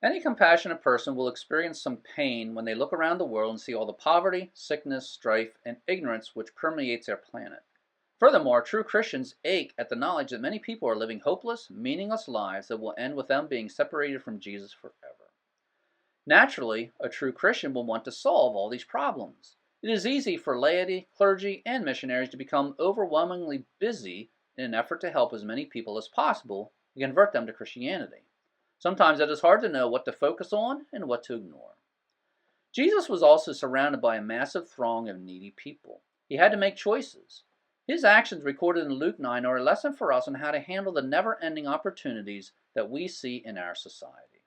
Any compassionate person will experience some pain when they look around the world and see all the poverty, sickness, strife, and ignorance which permeates our planet. Furthermore, true Christians ache at the knowledge that many people are living hopeless, meaningless lives that will end with them being separated from Jesus forever. Naturally, a true Christian will want to solve all these problems. It is easy for laity, clergy, and missionaries to become overwhelmingly busy in an effort to help as many people as possible and convert them to Christianity. Sometimes it is hard to know what to focus on and what to ignore. Jesus was also surrounded by a massive throng of needy people. He had to make choices. His actions recorded in Luke 9 are a lesson for us on how to handle the never-ending opportunities that we see in our society.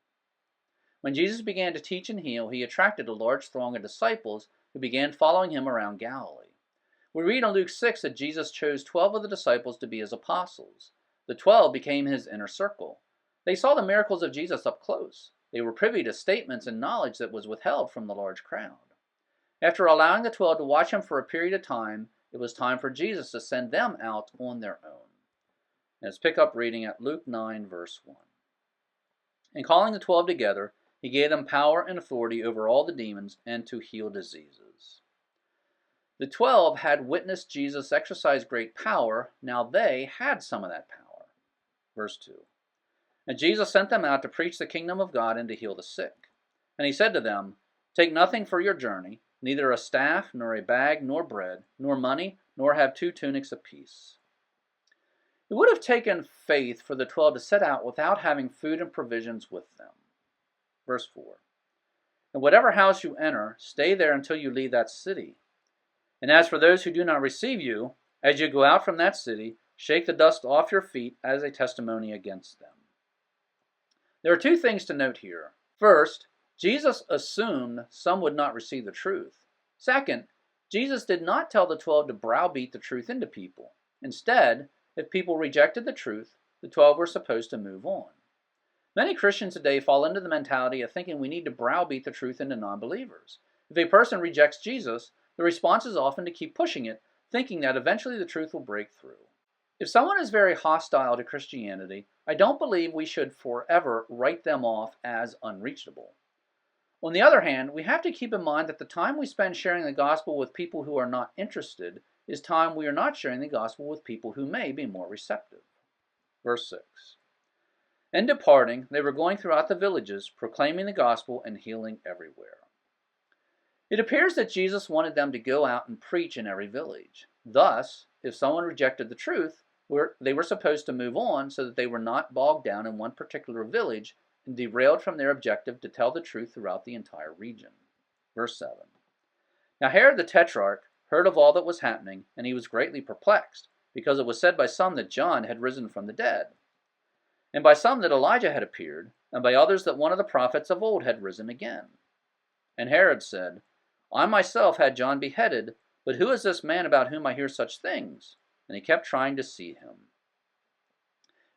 When Jesus began to teach and heal, he attracted a large throng of disciples who began following him around Galilee. We read in Luke 6 that Jesus chose 12 of the disciples to be his apostles. The 12 became his inner circle. They saw the miracles of Jesus up close. They were privy to statements and knowledge that was withheld from the large crowd. After allowing the 12 to watch him for a period of time, it was time for Jesus to send them out on their own. Let's pick up reading at Luke 9, verse 1. And calling the 12 together, he gave them power and authority over all the demons and to heal diseases. The 12 had witnessed Jesus exercise great power. Now they had some of that power. Verse 2. And Jesus sent them out to preach the kingdom of God and to heal the sick. And he said to them, Take nothing for your journey, neither a staff, nor a bag, nor bread, nor money, nor have 2 tunics apiece. It would have taken faith for the 12 to set out without having food and provisions with them. Verse 4. And whatever house you enter, stay there until you leave that city. And as for those who do not receive you, as you go out from that city, shake the dust off your feet as a testimony against them. There are 2 things to note here. First, Jesus assumed some would not receive the truth. Second, Jesus did not tell the 12 to browbeat the truth into people. Instead, if people rejected the truth, the 12 were supposed to move on. Many Christians today fall into the mentality of thinking we need to browbeat the truth into non-believers. If a person rejects Jesus, the response is often to keep pushing it, thinking that eventually the truth will break through. If someone is very hostile to Christianity, I don't believe we should forever write them off as unreachable. On the other hand, we have to keep in mind that the time we spend sharing the gospel with people who are not interested is time we are not sharing the gospel with people who may be more receptive. Verse 6. And departing, they were going throughout the villages, proclaiming the gospel and healing everywhere. It appears that Jesus wanted them to go out and preach in every village. Thus, if someone rejected the truth, they were supposed to move on so that they were not bogged down in one particular village and derailed from their objective to tell the truth throughout the entire region. Verse 7. Now Herod the Tetrarch heard of all that was happening, and he was greatly perplexed, because it was said by some that John had risen from the dead, and by some that Elijah had appeared, and by others that one of the prophets of old had risen again. And Herod said, I myself had John beheaded, but who is this man about whom I hear such things? And he kept trying to see him.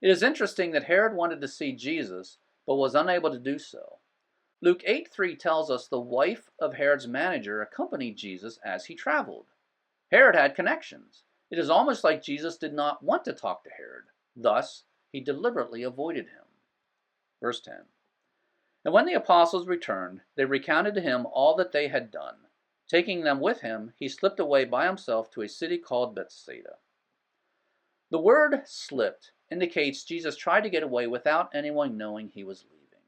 It is interesting that Herod wanted to see Jesus, but was unable to do so. Luke 8:3 tells us the wife of Herod's manager accompanied Jesus as he traveled. Herod had connections. It is almost like Jesus did not want to talk to Herod. Thus, he deliberately avoided him. Verse 10. And when the apostles returned, they recounted to him all that they had done. Taking them with him, he slipped away by himself to a city called Bethsaida. The word slipped indicates Jesus tried to get away without anyone knowing he was leaving.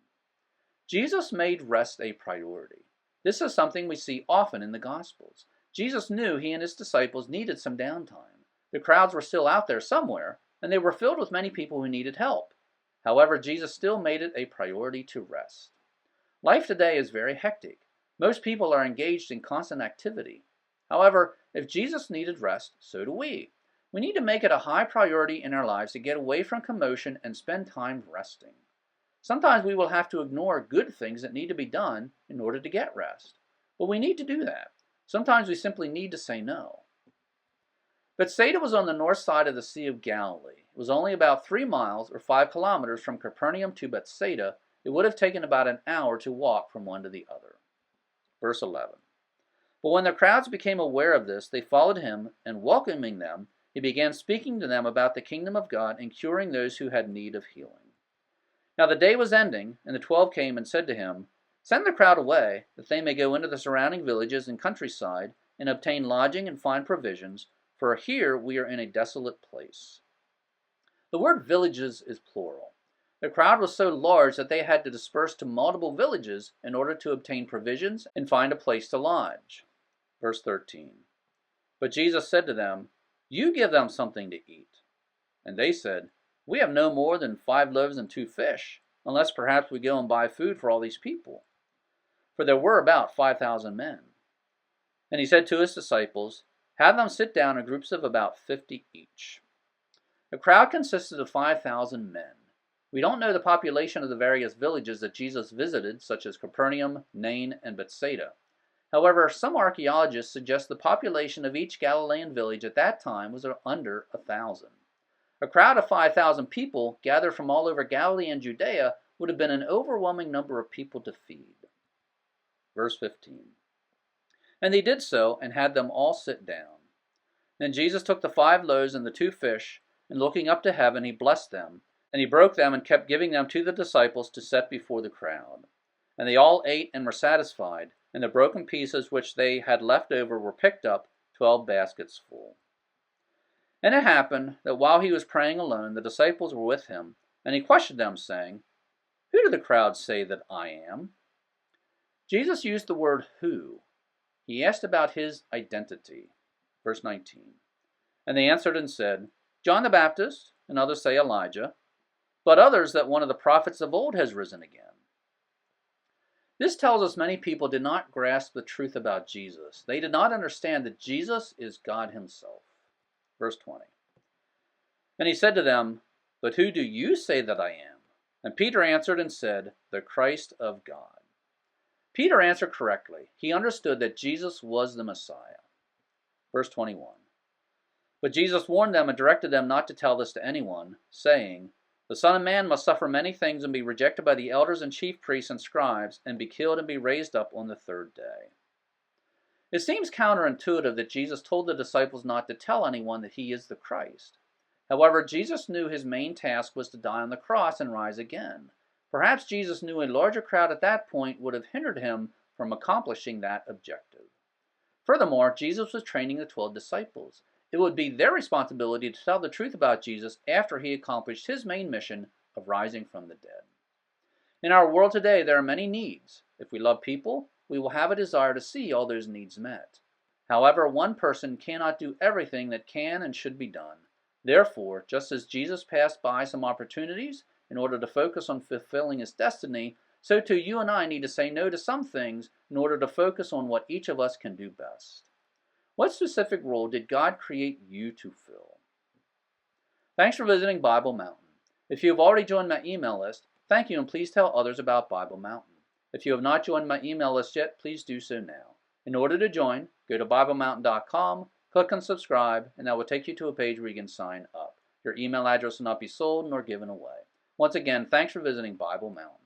Jesus made rest a priority. This is something we see often in the Gospels. Jesus knew he and his disciples needed some downtime. The crowds were still out there somewhere, and they were filled with many people who needed help. However, Jesus still made it a priority to rest. Life today is very hectic. Most people are engaged in constant activity. However, if Jesus needed rest, so do we. We need to make it a high priority in our lives to get away from commotion and spend time resting. Sometimes we will have to ignore good things that need to be done in order to get rest. But we need to do that. Sometimes we simply need to say no. Bethsaida was on the north side of the Sea of Galilee. It was only about 3 miles or 5 kilometers from Capernaum to Bethsaida. It would have taken about an hour to walk from one to the other. Verse 11. But when the crowds became aware of this, they followed him, and welcoming them, he began speaking to them about the kingdom of God and curing those who had need of healing. Now the day was ending, and the 12 came and said to him, Send the crowd away, that they may go into the surrounding villages and countryside, and obtain lodging and find provisions, for here we are in a desolate place. The word villages is plural. The crowd was so large that they had to disperse to multiple villages in order to obtain provisions and find a place to lodge. Verse 13. But Jesus said to them, You give them something to eat. And they said, We have no more than 5 loaves and 2 fish, unless perhaps we go and buy food for all these people. For there were about 5,000 men. And he said to his disciples, Have them sit down in groups of about 50 each. The crowd consisted of 5,000 men. We don't know the population of the various villages that Jesus visited, such as Capernaum, Nain, and Bethsaida. However, some archaeologists suggest the population of each Galilean village at that time was under 1,000. A crowd of 5,000 people gathered from all over Galilee and Judea would have been an overwhelming number of people to feed. Verse 15. And they did so and had them all sit down. Then Jesus took the 5 loaves and the 2 fish, and looking up to heaven, he blessed them, and he broke them and kept giving them to the disciples to set before the crowd. And they all ate and were satisfied, and the broken pieces which they had left over were picked up, 12 baskets full. And it happened that while he was praying alone, the disciples were with him, and he questioned them, saying, Who do the crowd say that I am? Jesus used the word who. He asked about his identity. Verse 19. And they answered and said, John the Baptist, and others say Elijah, but others that one of the prophets of old has risen again. This tells us many people did not grasp the truth about Jesus. They did not understand that Jesus is God himself. Verse 20. And he said to them, But who do you say that I am? And Peter answered and said, The Christ of God. Peter answered correctly. He understood that Jesus was the Messiah. Verse 21. But Jesus warned them and directed them not to tell this to anyone, saying, The Son of Man must suffer many things and be rejected by the elders and chief priests and scribes, and be killed and be raised up on the 3rd day. It seems counterintuitive that Jesus told the disciples not to tell anyone that he is the Christ. However, Jesus knew his main task was to die on the cross and rise again. Perhaps Jesus knew a larger crowd at that point would have hindered him from accomplishing that objective. Furthermore, Jesus was training the 12 disciples. It would be their responsibility to tell the truth about Jesus after he accomplished his main mission of rising from the dead. In our world today, there are many needs. If we love people, we will have a desire to see all those needs met. However, one person cannot do everything that can and should be done. Therefore, just as Jesus passed by some opportunities in order to focus on fulfilling his destiny, so too you and I need to say no to some things in order to focus on what each of us can do best. What specific role did God create you to fill? Thanks for visiting Bible Mountain. If you have already joined my email list, thank you, and please tell others about Bible Mountain. If you have not joined my email list yet, please do so now. In order to join, go to BibleMountain.com, click on subscribe, and that will take you to a page where you can sign up. Your email address will not be sold nor given away. Once again, thanks for visiting Bible Mountain.